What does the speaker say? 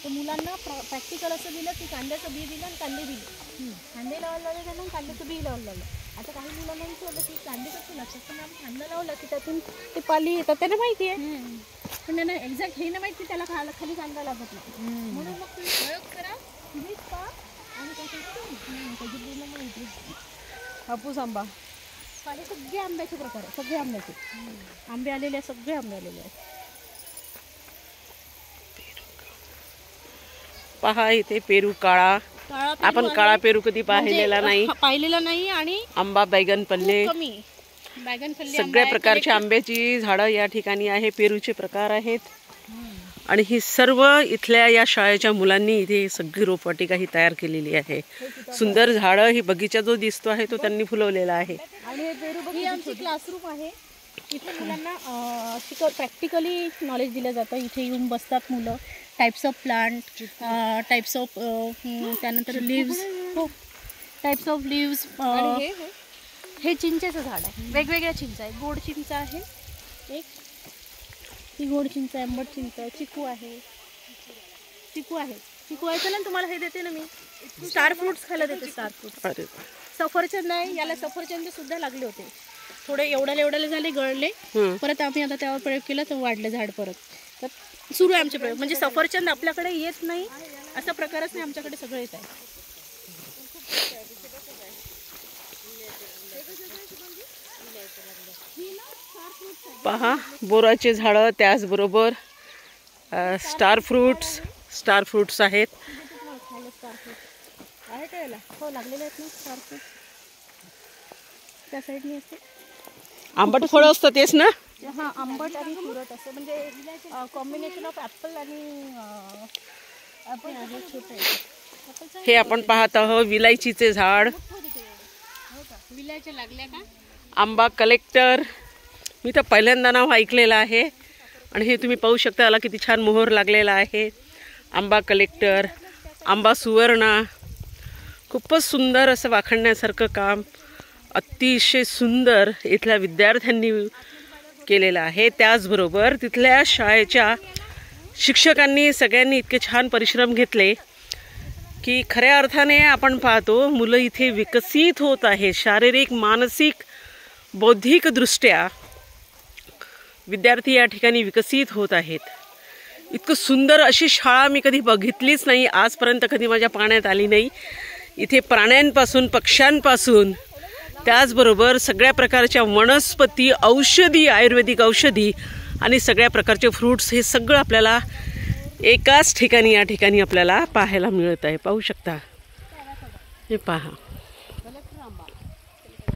तर मुलांना प्रॅक्टिकल असं दिलं की कांद्याचं बी दिलं आणि कांदे दिले, कांदे लावायला लावले त्यांना, कांद्याचं बी लावायला लावलं. आता काही मुलांना विचारलं की कांदे कसं लक्षात, पण आम्ही कांदा लावला की त्यातून ते पाली येतात, त्यांना माहिती आहे. पण त्यांना एक्झॅक्ट हे नाही माहिती त्याला खाली कांदा लागत नाही. म्हणून मग तुम्ही प्रयोग करा, तुम्हीच पहा आणि त्याची पूर्ण माहिती. हापूस आंबा, पाले सगळे आंब्याचे प्रकार आहे, सगळे आंब्याचे आंबे आलेले आहेत, सगळे आंबे आलेले आहेत. पहा इथे पेरू काळा. आपण काळा पेरू कधी पाहिलेला नाही आणि आंबा, बैगन पल्ले, कमी बैगन पल्ले, सगळ्या प्रकारच्या आंब्याची झाडं या ठिकाणी आहे. पेरूचे प्रकार आहेत आणि ही सर्व इथल्या या शाळेच्या मुलांनी इथे सगळी रोपवाटिका ही तयार केलेली आहे. सुंदर झाडं, ही बगीचा जो दिसतो आहे तो त्यांनी फुलवलेला आहे. आणि ही आमची क्लासरूम आहे. इथे मुलांना प्रॅक्टिकली नॉलेज दिलं जातं. इथे येऊन बसतात मुलं, types of plant, types of त्यानंतर लिव्ज, हो टाईप्स ऑफ लिव्ज. हे चिंचेचं झाड आहे, वेगवेगळ्या चिंच आहे. गोड चिंच आहे एक, ही गोड चिंच आहे, आंबट चिंच आहे, चिकू आहे, चिकू आहे. चला तुम्हाला हे देते ना मी, स्टार फ्रूट्स खायला देते. स्टार फ्रूट्स, सफरचंद आहे, याला सफरचंद सुद्धा लागले होते, थोडे एवढ्याले झाले, गळले. परत आम्ही आता त्यावर प्रयोग केला तर वाढलं झाड परत. तर सुरू आहे आमचे प्रयोग. म्हणजे सफरचंद आपल्याकडे येत नाही असा प्रकारच नाही, आमच्याकडे सगळं येत आहे. पहा बोराचे झाडं, त्याचबरोबर स्टार फ्रूट्स आहेत. हो लागलेले आहेत ना स्टार फ्रूट, त्या साईडने असते. आंबट फळं असतं तेच ना? हां, आंबट आणि तुरट असं, म्हणजे कॉम्बिनेशन ऑफ ॲपल आणि ॲपल आहे छोटे. हे आपण पाहत आहोत विलायचीचे झाड. विलायच्या लागल्या का? आंबा कलेक्टर, मी तर पहिल्यांदा नाव ऐकलेलं आहे. आणि हे तुम्ही पाहू शकता, याला किती छान मोहर लागलेला आहे. आंबा कलेक्टर, आंबा सुवर्णा, खूपच सुंदर असं वाखणण्यासारखं काम अतिशय सुंदर इथल्या विद्यार्थ्यांनी केलेलं आहे. त्याचबरोबर तिथल्या शाळेच्या शिक्षकांनी सगळ्यांनी इतके छान परिश्रम घेतले की खऱ्या अर्थाने आपण पाहतो मुलं इथे विकसित होत आहेत. शारीरिक, मानसिक, बौद्धिकदृष्ट्या विद्यार्थी या ठिकाणी विकसित होत आहेत. इतकं सुंदर अशी शाळा मी कधी बघितलीच नाही आजपर्यंत, कधी माझ्या पाहण्यात आली नाही. इथे प्राण्यांपासून, पक्ष्यांपासून, त्याचबरोबर सगळ्या प्रकारच्या वनस्पती, औषधी, आयुर्वेदिक औषधी आणि सगळ्या प्रकारचे फ्रूट्स, हे सगळं आपल्याला एकाच ठिकाणी या ठिकाणी आपल्याला पाहायला मिळत आहे. पाहू शकता, हे पहा